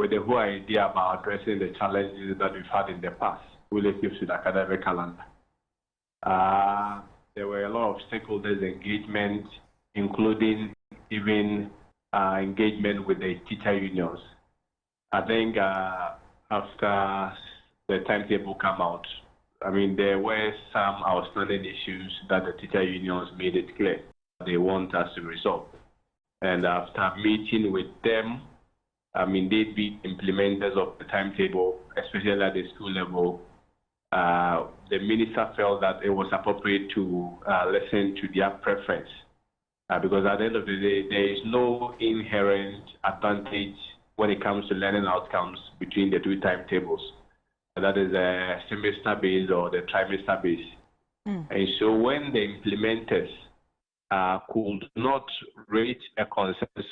with the whole idea about addressing the challenges that we've had in the past relative to the academic calendar. There were a lot of stakeholders' engagement, including even engagement with the teacher unions. I think after the timetable came out, I mean, there were some outstanding issues that the teacher unions made it clear they want us to resolve. And after meeting with them, I mean, they'd be implementers of the timetable, especially at the school level. The minister felt that it was appropriate to listen to their preference. Because at the end of the day, there is no inherent advantage when it comes to learning outcomes between the two timetables. That is a semester-based or the trimester-based. And so when the implementers could not reach a consensus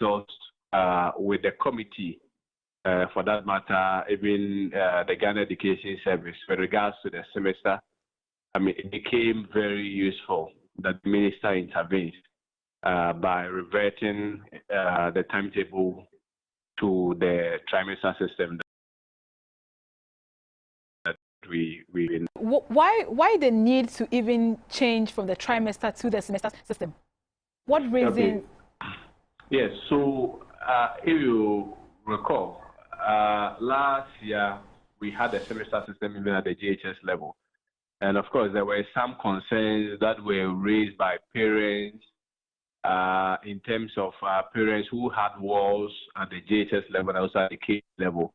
with the committee, for that matter, even the Ghana Education Service, with regards to the semester, I mean, it became very useful that the minister intervened by reverting the timetable to the trimester system that we Why the need to even change from the trimester to the semester system? What reason? Okay. Yes, so if you recall, last year we had a semester system even at the GHS level. And of course, there were some concerns that were raised by parents in terms of parents who had walls at the GHS level and also at the KG level.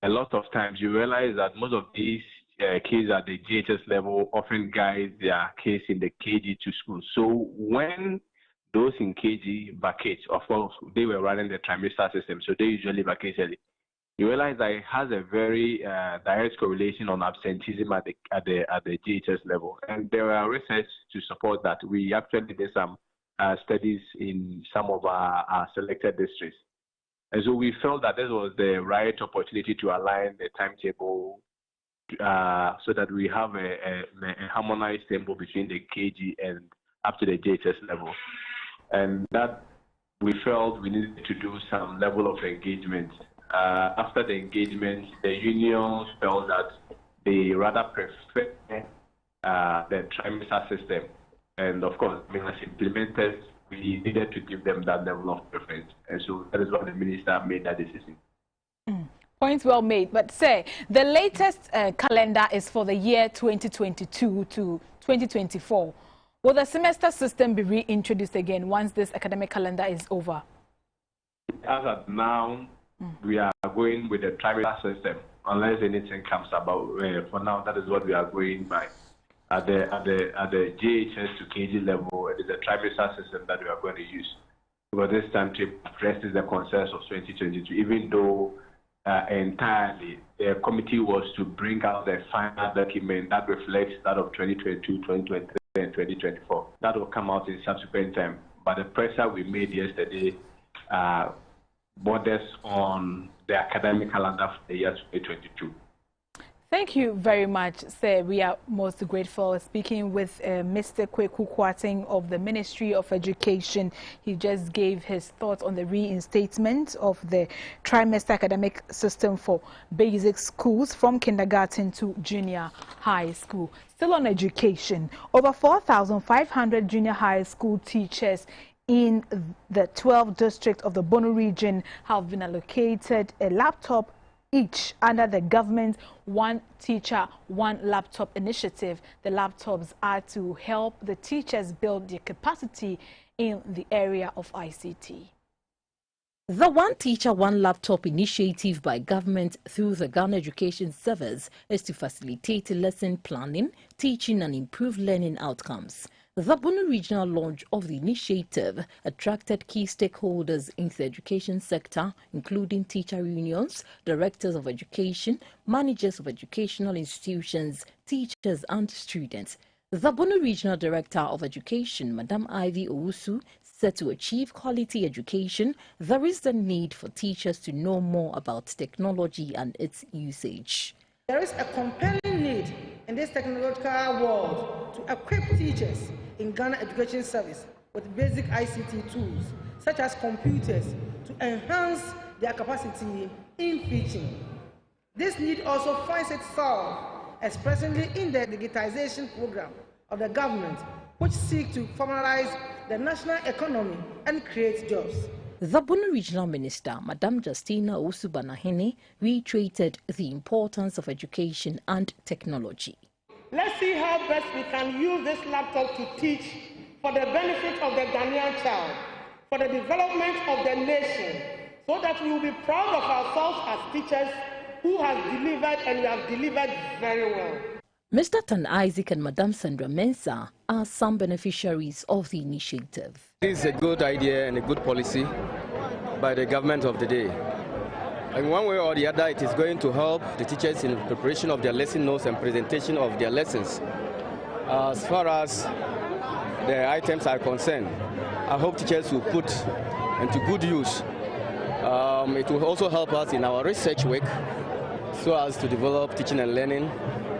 A lot of times you realize that most of these kids at the GHS level often guide their kids in the KG to school. So when those in KG vacate, of course, they were running the trimester system, so they usually vacate early. You realize that it has a very direct correlation on absenteeism at the GHS level, and there are research to support that. We actually did some studies in some of our selected districts, and so we felt that this was the right opportunity to align the timetable so that we have a harmonized tempo between the KG and up to the GHS level. And that we felt we needed to do some level of engagement. After the engagement, the unions felt that they rather prefer the trimester system. And of course, I mean, as implementers, we needed to give them that level of preference. And so that is why the minister made that decision. Points well made. But say, the latest calendar is for the year 2022 to 2024. Will the semester system be reintroduced again once this academic calendar is over? As of now, we are going with the trimester system, unless anything comes about. For now, that is what we are going by. At the GHS to KG level, it is the trimester system that we are going to use. Because this time to address the concerns of 2022, even though entirely the committee was to bring out the final document that reflects that of 2022, 2023, and 2024. That will come out in subsequent time. But the pressure we made yesterday borders on the academic calendar for the year 2022. Thank you very much, sir. We are most grateful. Speaking with Mr. Kweku Kwarteng of the Ministry of Education, he just gave his thoughts on the reinstatement of the trimester academic system for basic schools from kindergarten to junior high school. Still on education, over 4,500 junior high school teachers in the 12th district of the Bono region have been allocated a laptop each under the government's One Teacher, One Laptop initiative. The laptops are to help the teachers build their capacity in the area of ICT. The One Teacher, One Laptop initiative by government through the Ghana Education Service is to facilitate lesson planning, teaching and improve learning outcomes. The Bono regional launch of the initiative attracted key stakeholders in the education sector, including teacher unions, directors of education, managers of educational institutions, teachers and students. The Bono Regional Director of Education, Madam Ivy Owusu, said to achieve quality education, there is the need for teachers to know more about technology and its usage. There is a compelling need in this technological world to equip teachers in Ghana Education Service with basic ICT tools, such as computers, to enhance their capacity in teaching. This need also finds itself expressly in the digitization program of the government, which seeks to formalize the national economy and create jobs. The Bono Regional Minister, Madam Justina Osubanahene, reiterated the importance of education and technology. Let's see how best we can use this laptop to teach for the benefit of the Ghanaian child, for the development of the nation, so that we will be proud of ourselves as teachers who have delivered, and we have delivered very well. Mr. Tan Isaac and Madam Sandra Mensah are some beneficiaries of the initiative. This is a good idea and a good policy by the government of the day. In one way or the other, it is going to help the teachers in preparation of their lesson notes and presentation of their lessons. As far as the items are concerned, I hope teachers will put into good use. It will also help us in our research work so as to develop teaching and learning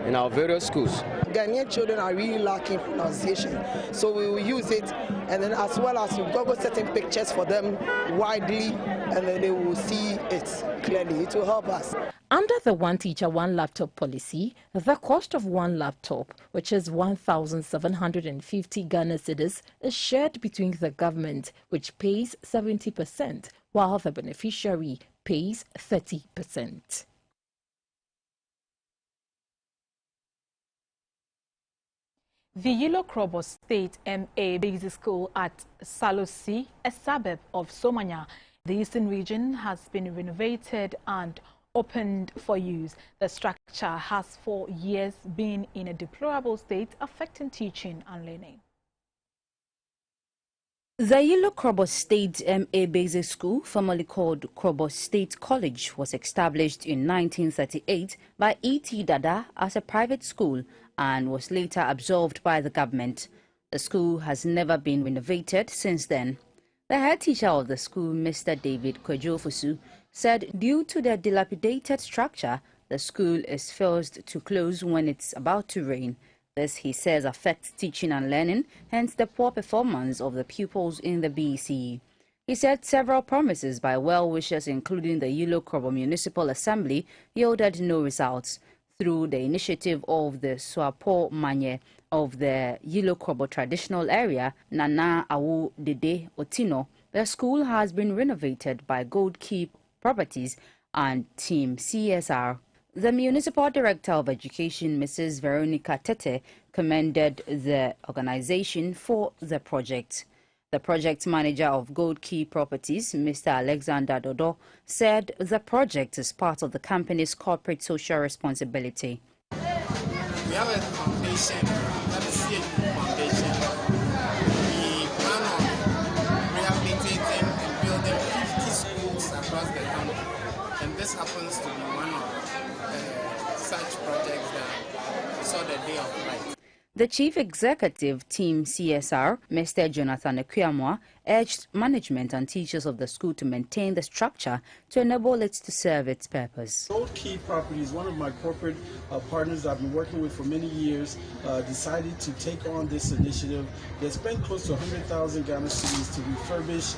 in our various schools. Ghanaian children are really lacking pronunciation, so we will use it, and then as well as we've got certain pictures for them widely, and then they will see it clearly. It will help us. Under the One Teacher, One Laptop policy, the cost of one laptop, which is 1,750 Ghana cedis, is shared between the government, which pays 70%, while the beneficiary pays 30%. The Yilo Krobo State MA Basic School at Salosi, a suburb of Somanya, the eastern region, has been renovated and opened for use. The structure has for years been in a deplorable state, affecting teaching and learning. The Yilo Krobo State MA Basic School, formerly called Krobo State College, was established in 1938 by E.T. Dada as a private school and was later absorbed by the government. The school has never been renovated since then. The head teacher of the school, Mr. David Kwejofusu, said due to the dilapidated structure, the school is forced to close when it's about to rain. This, he says, affects teaching and learning, hence the poor performance of the pupils in the BECE. He said several promises by well-wishers, including the Yilo Krobo Municipal Assembly, yielded no results. Through the initiative of the Swapo Manye of the Yilo Krobo traditional area, Nana Awu Dede Otino, the school has been renovated by Gold Key Properties and Team CSR. The Municipal Director of Education, Mrs. Veronica Tete, commended the organization for the project. The project manager of Gold Key Properties, Mr. Alexander Dodo, said the project is part of the company's corporate social responsibility. We have a foundation, that is a foundation. We plan on rehabilitating and building 50 schools across the country. And this happens to be one of such projects that saw the day of light. The Chief Executive Team CSR, Mr. Jonathan Ekwamwa, urged management and teachers of the school to maintain the structure to enable it to serve its purpose. Gold Key Properties, one of my corporate partners I've been working with for many years, decided to take on this initiative. They spent close to 100,000 Ghana cedis to refurbish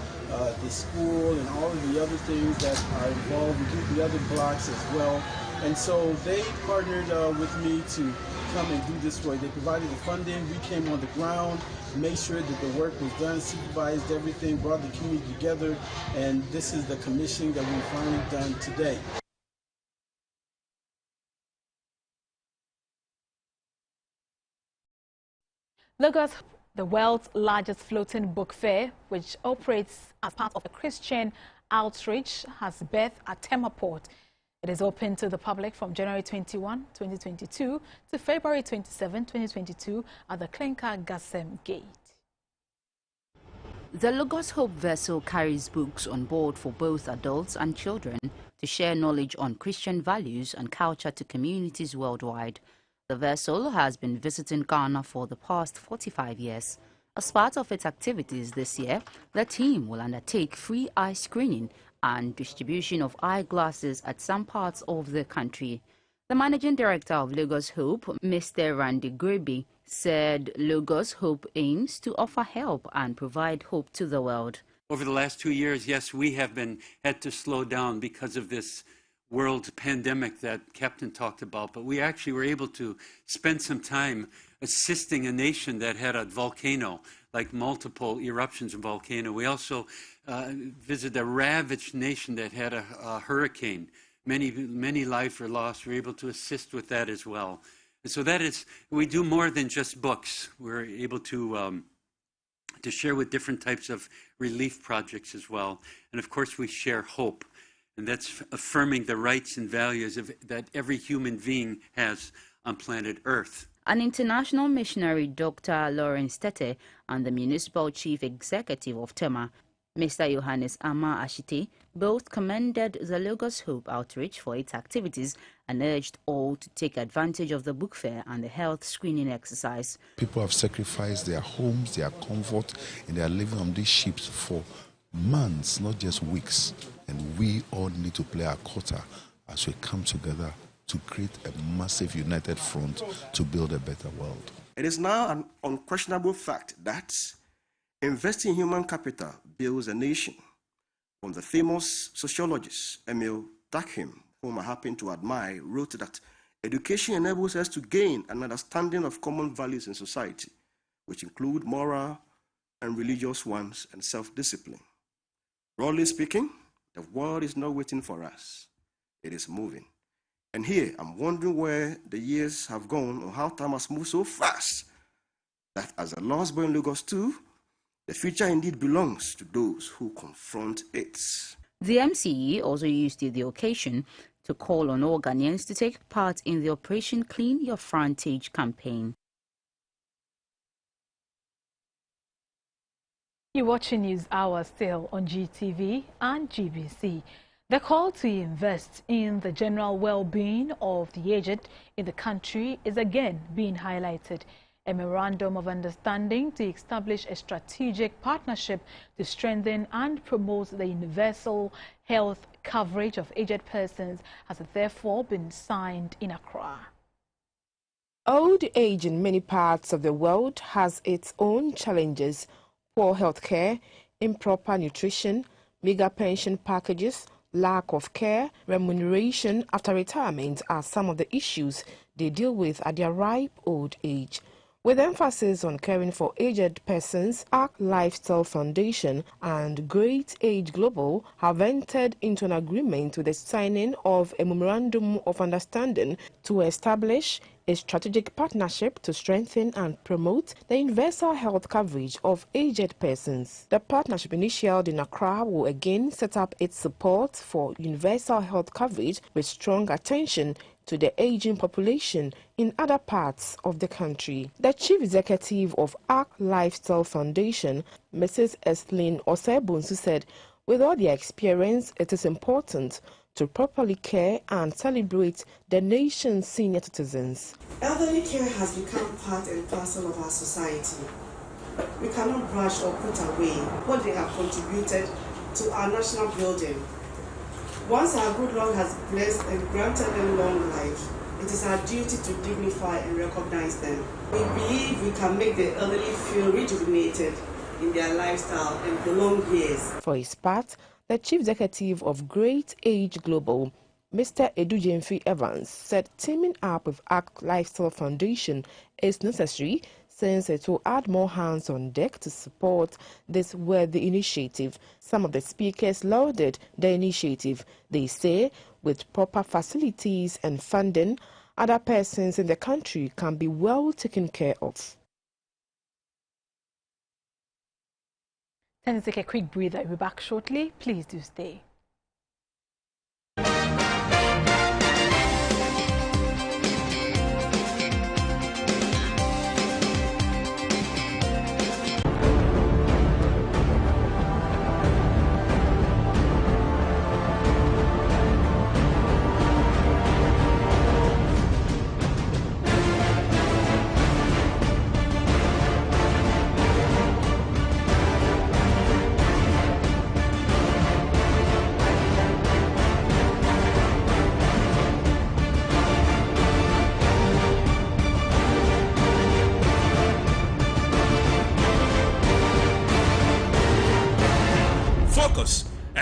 the school and all of the other things that are involved. We do the other blocks as well. And so they partnered with me to come and do this work. They provided the funding. We came on the ground, made sure that the work was done, supervised everything, brought the community together, and this is the commissioning that we've finally done today. Lagos, the world's largest floating book fair, which operates as part of a Christian outreach, has birthed at Tema Port. It is open to the public from January 21, 2022 to February 27, 2022 at the Klenka Gassem Gate. The Lagos Hope vessel carries books on board for both adults and children to share knowledge on Christian values and culture to communities worldwide. The vessel has been visiting Ghana for the past 45 years. As part of its activities this year, the team will undertake free eye screening and distribution of eyeglasses at some parts of the country. The managing director of Lagos Hope, Mr. Randy Grebi, said Lagos Hope aims to offer help and provide hope to the world. Over the last 2 years, yes, we have had to slow down because of this world pandemic that Captain talked about, but we actually were able to spend some time assisting a nation that had a volcano, like multiple eruptions of volcano. We also visited a ravaged nation that had a hurricane. Many lives were lost. We were able to assist with that as well. And so that is, we do more than just books. We're able to share with different types of relief projects as well. And of course, we share hope. And that's affirming the rights and values that every human being has on planet Earth. An international missionary, Dr. Lawrence Tete, and the municipal chief executive of Tema, Mr. Johannes Ama Ashite, both commended the Lagos Hope Outreach for its activities and urged all to take advantage of the book fair and the health screening exercise. People have sacrificed their homes, their comfort, and they are living on these ships for months, not just weeks. And we all need to play our quota as we come together to create a massive united front to build a better world. It is now an unquestionable fact that investing in human capital builds a nation. From the famous sociologist Emil Durkheim, whom I happen to admire, wrote that education enables us to gain an understanding of common values in society, which include moral and religious ones and self-discipline. Broadly speaking, the world is not waiting for us. It is moving. And here, I'm wondering where the years have gone or how time has moved so fast that as a lost boy in Lagos too, the future indeed belongs to those who confront it. The MCE also used the occasion to call on all Ghanaians to take part in the Operation Clean Your Frontage campaign. You're watching News Hour still on GTV and GBC. The call to invest in the general well-being of the aged in the country is again being highlighted. A memorandum of understanding to establish a strategic partnership to strengthen and promote the universal health coverage of aged persons has therefore been signed in Accra. Old age in many parts of the world has its own challenges. Poor health care, improper nutrition, meager pension packages, lack of care, remuneration after retirement are some of the issues they deal with at their ripe old age. With emphasis on caring for aged persons, ARC Lifestyle Foundation and Great Age Global have entered into an agreement with the signing of a memorandum of understanding to establish a strategic partnership to strengthen and promote the universal health coverage of aged persons. The partnership initiated in Accra will again set up its support for universal health coverage with strong attention to the aging population in other parts of the country. The chief executive of ARC Lifestyle Foundation, Mrs. Eslin Osebunsu, said, with all their experience, it is important to properly care and celebrate the nation's senior citizens. Elderly care has become part and parcel of our society. We cannot brush or put away what they have contributed to our national building. Once our good Lord has blessed and granted them long life, it is our duty to dignify and recognize them. We believe we can make the elderly feel rejuvenated in their lifestyle and prolonged years. For his part, the chief executive of Great Age Global, Mr. Edujemfi Evans, said teaming up with ARC Lifestyle Foundation is necessary since it will add more hands on deck to support this worthy initiative. Some of the speakers lauded the initiative. They say with proper facilities and funding, other persons in the country can be well taken care of. Time to take a quick breather. We'll be back shortly. Please do stay.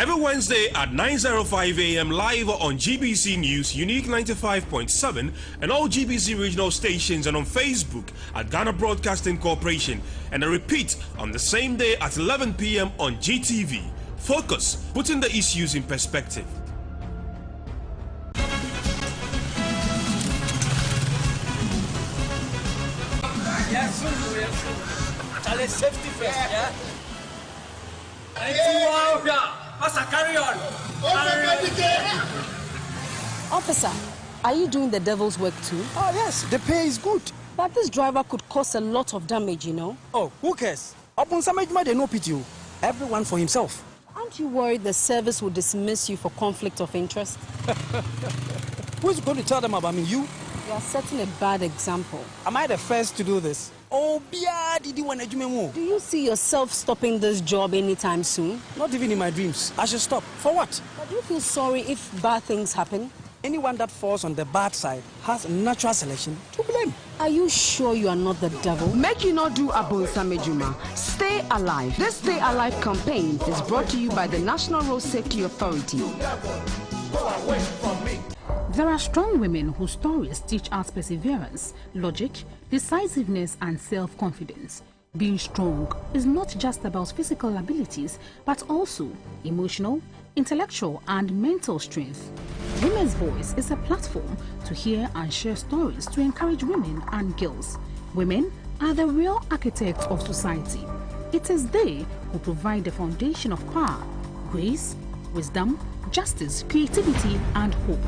Every Wednesday at 9:05 a.m. live on GBC News, Unique 95.7, and all GBC regional stations, and on Facebook at Ghana Broadcasting Corporation, and a repeat on the same day at 11 p.m. on GTV. Focus, putting the issues in perspective. Yes, safety first, yeah? Carry on. Officer, are you doing the devil's work too? Oh, yes, the pay is good. But this driver could cause a lot of damage, you know? Oh, who cares? Upon some they no pity you. Everyone for himself. Aren't you worried the service will dismiss you for conflict of interest? Who's going to tell them about me? You? You are setting a bad example. Am I the first to do this? Oh, do you see yourself stopping this job anytime soon? Not even in my dreams. I should stop. For what? But do you feel sorry if bad things happen? Anyone that falls on the bad side has natural selection to blame. Are you sure you are not the devil? Make you not do Abonsamejuma. Stay alive. This Stay Alive campaign is brought to you by the National Road Safety Authority. There are strong women whose stories teach us perseverance, logic, decisiveness, and self-confidence. Being strong is not just about physical abilities, but also emotional, intellectual, and mental strength. Women's Voice is a platform to hear and share stories to encourage women and girls. Women are the real architects of society. It is they who provide the foundation of power, grace, wisdom, justice, creativity, and hope.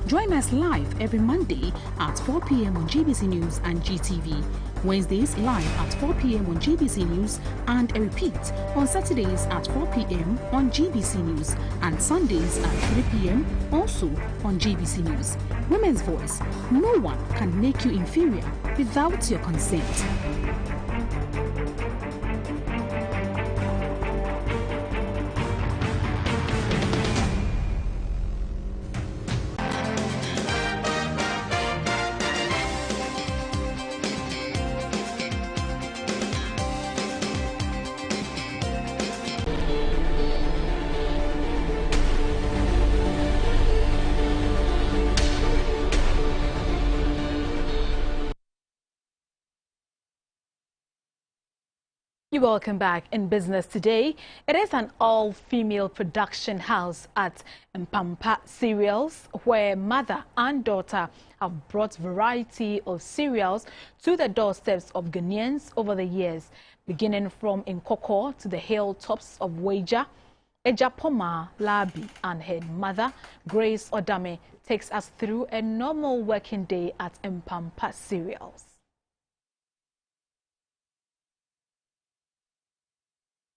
Join us live every Monday at 4 p.m. on GBC News and GTV, Wednesdays live at 4 p.m. on GBC News and a repeat on Saturdays at 4 p.m. on GBC News and Sundays at 3 p.m. also on GBC News. Women's Voice. No one can make you inferior without your consent. Welcome back. In business today, it is an all-female production house at Mpampa Cereals, where mother and daughter have brought variety of cereals to the doorsteps of Ghanaians over the years, beginning from Nkoko to the hilltops of Weija. Ejapoma Labi and her mother, Grace Odame, takes us through a normal working day at Mpampa Cereals.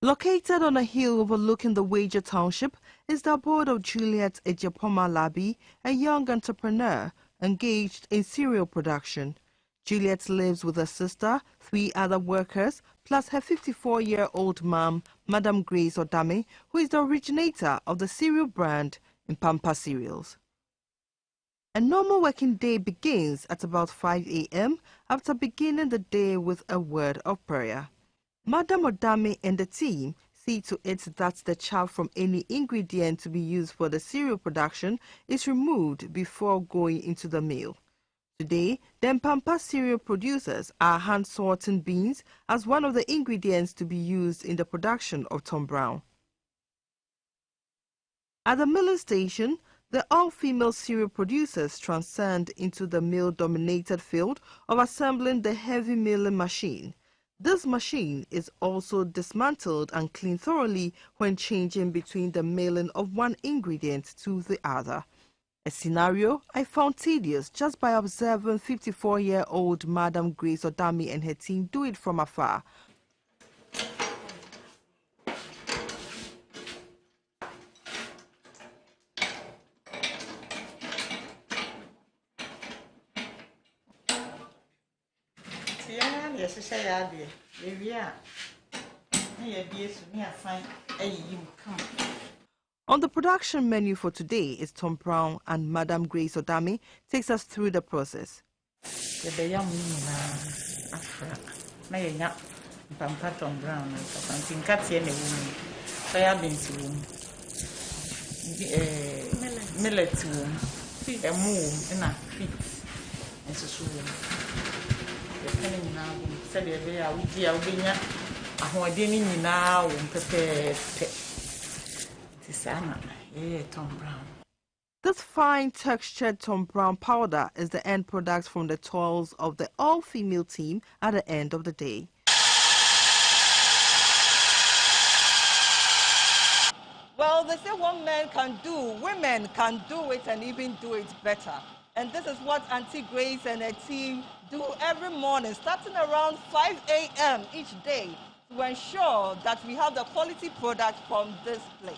Located on a hill overlooking the Weija township is the abode of Juliet Ejapoma Labi, a young entrepreneur engaged in cereal production. Juliet lives with her sister, 3 other workers, plus her 54-year-old mom, Madam Grace Odame, who is the originator of the cereal brand Mpampa Cereals. A normal working day begins at about 5 a.m. after beginning the day with a word of prayer. Madam Odame and the team see to it that the chaff from any ingredient to be used for the cereal production is removed before going into the mill. Today, the Mpampa cereal producers are hand sorting beans as one of the ingredients to be used in the production of Tom Brown. At the milling station, the all-female cereal producers transcend into the male-dominated field of assembling the heavy milling machine. This machine is also dismantled and cleaned thoroughly when changing between the milling of one ingredient to the other. A scenario I found tedious just by observing 54-year-old Madam Grace Odame and her team do it from afar. On the production menu for today is Tom Brown, and Madam Grace Odame takes us through the process. millet wom, wom, and feet, and so the penny now said they are with the Albania. I didn't now prepare Tisana, Tom Brown. This fine textured Tom Brown powder is the end product from the toils of the all-female team at the end of the day. Well, they say what men can do, women can do it and even do it better. And this is what Auntie Grace and her team do every morning, starting around 5 a.m. each day to ensure that we have the quality product from this place.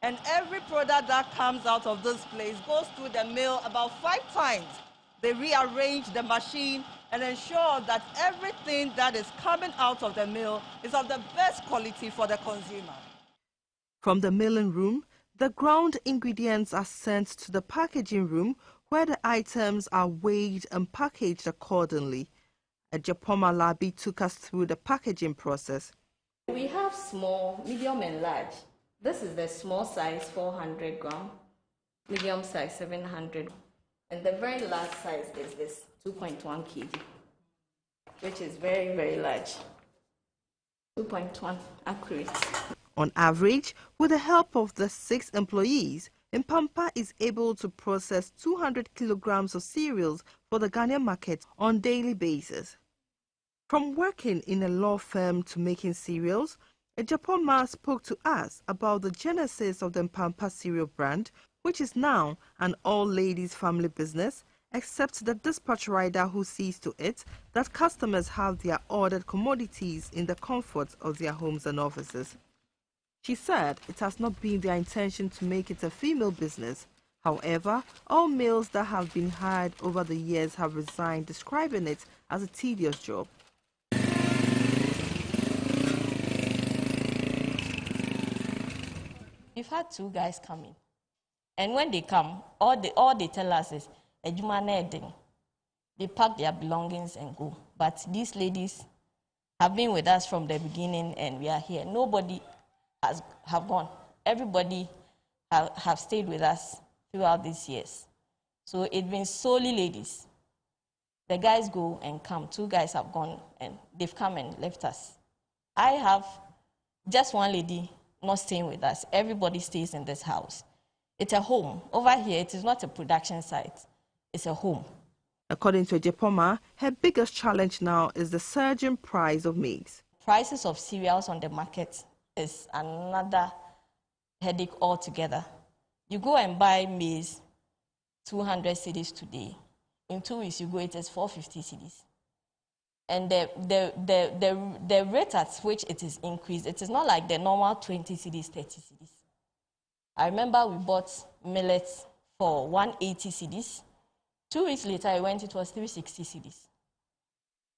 And every product that comes out of this place goes through the mill about 5 times. They rearrange the machine and ensure that everything that is coming out of the mill is of the best quality for the consumer. From the milling room, the ground ingredients are sent to the packaging room where the items are weighed and packaged accordingly. Ejapoma Labi took us through the packaging process. We have small, medium and large. This is the small size, 400 gram, medium size, 700, and the very large size is this, 2.1 kg, which is very, very large. 2.1, accurate. On average, with the help of the 6 employees, Mpampa is able to process 200 kilograms of cereals for the Ghanaian market on a daily basis. From working in a law firm to making cereals, Ejapoma spoke to us about the genesis of the Mpampa cereal brand, which is now an all-ladies family business, except the dispatch rider who sees to it that customers have their ordered commodities in the comfort of their homes and offices. She said it has not been their intention to make it a female business. However, all males that have been hired over the years have resigned, describing it as a tedious job. We've had 2 guys coming, and when they come, all they tell us is, they pack their belongings and go. But these ladies have been with us from the beginning, and we are here. Nobody have gone. Everybody have stayed with us throughout these years. So it's been solely ladies. The guys go and come. 2 guys have gone and they've come and left us. I have just 1 lady not staying with us. Everybody stays in this house. It's a home. Over here, it is not a production site. It's a home. According to Ejapoma, her biggest challenge now is the surging price of maize. Prices of cereals on the market is another headache altogether. You go and buy maize, 200 cedis today. In 2 weeks, you go, it is 450 cedis. And the rate at which it is increased, it is not like the normal 20 cedis, 30 cedis. I remember we bought millet for 180 cedis. 2 weeks later, it was 360 cedis.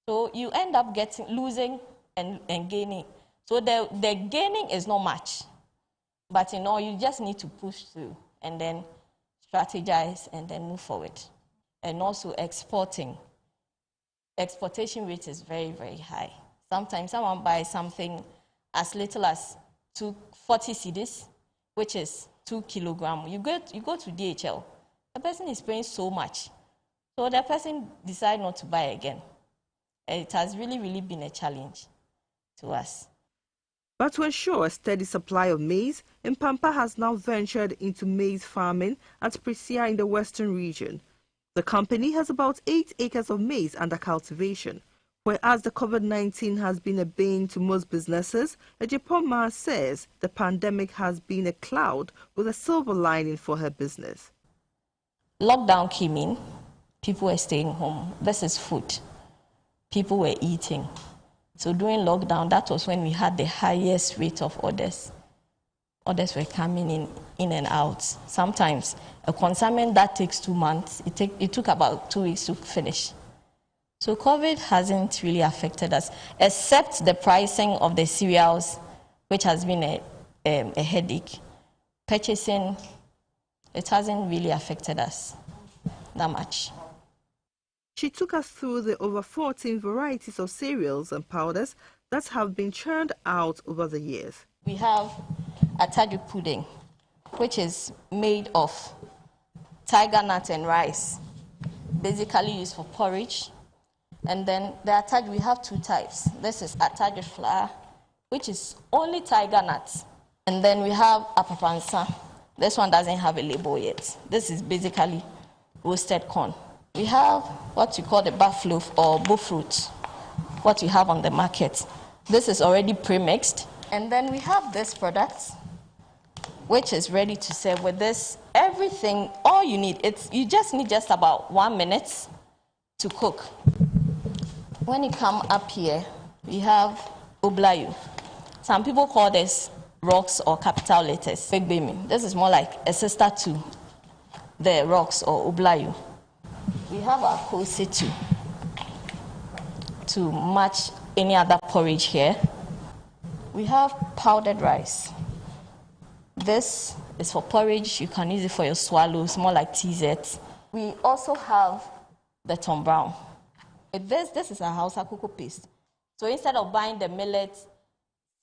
So you end up losing and gaining. So the gaining is not much, but you just need to push through and then strategize and then move forward. And also exportation rate is very, very high. Sometimes someone buys something as little as 40 cedis, which is 2 kilograms. You go to DHL, the person is paying so much. So the person decides not to buy again. And it has really, really been a challenge to us. But to ensure a steady supply of maize, Mpampa has now ventured into maize farming at Prisia in the western region. The company has about 8 acres of maize under cultivation. Whereas the COVID-19 has been a bane to most businesses, Ejapoma says the pandemic has been a cloud with a silver lining for her business. Lockdown came in, people were staying home. This is food. People were eating. So during lockdown, that was when we had the highest rate of orders. Orders were coming in and out. Sometimes a consignment that takes 2 months, it took about 2 weeks to finish. So COVID hasn't really affected us, except the pricing of the cereals, which has been a headache. Purchasing, it hasn't really affected us that much. She took us through the over 14 varieties of cereals and powders that have been churned out over the years. We have ataju pudding, which is made of tiger nut and rice, basically used for porridge. And then the attach, we have two types. This is attach with flour, which is only tiger nuts. And then we have apapansa. This one doesn't have a label yet. This is basically roasted corn. We have what you call the buffalo or bullfruit, what you have on the market. This is already pre-mixed. And then we have this product, which is ready to serve. With this, everything, all you need, you just need just about 1 minute to cook. When you come up here, we have ublayu. Some people call this rocks or capital letters. This is more like a sister to the rocks or ublayu. We have our kose too, to match any other porridge here. We have powdered rice. This is for porridge. You can use it for your swallows, more like TZ. We also have the Tom Brown. This is a Hausa cocoa paste. So instead of buying the millet,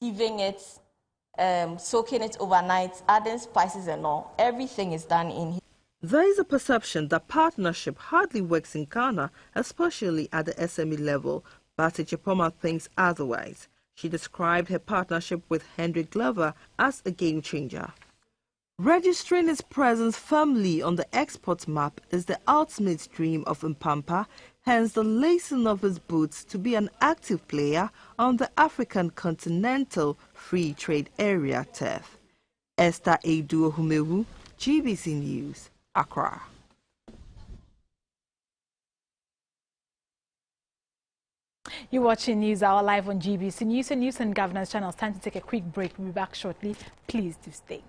sieving it, soaking it overnight, adding spices and all, everything is done in here. There is a perception that partnership hardly works in Ghana, especially at the SME level, but Ejapoma thinks otherwise. She described her partnership with Henry Glover as a game changer. Registering his presence firmly on the export map is the ultimate dream of Mpampa, hence the lacing of his boots to be an active player on the African Continental Free Trade Area turf. Esther Eduohumewu, GBC News, Accra. You're watching News Hour live on GBC News and Governance channels. Time to take a quick break. We'll be back shortly. Please do stay.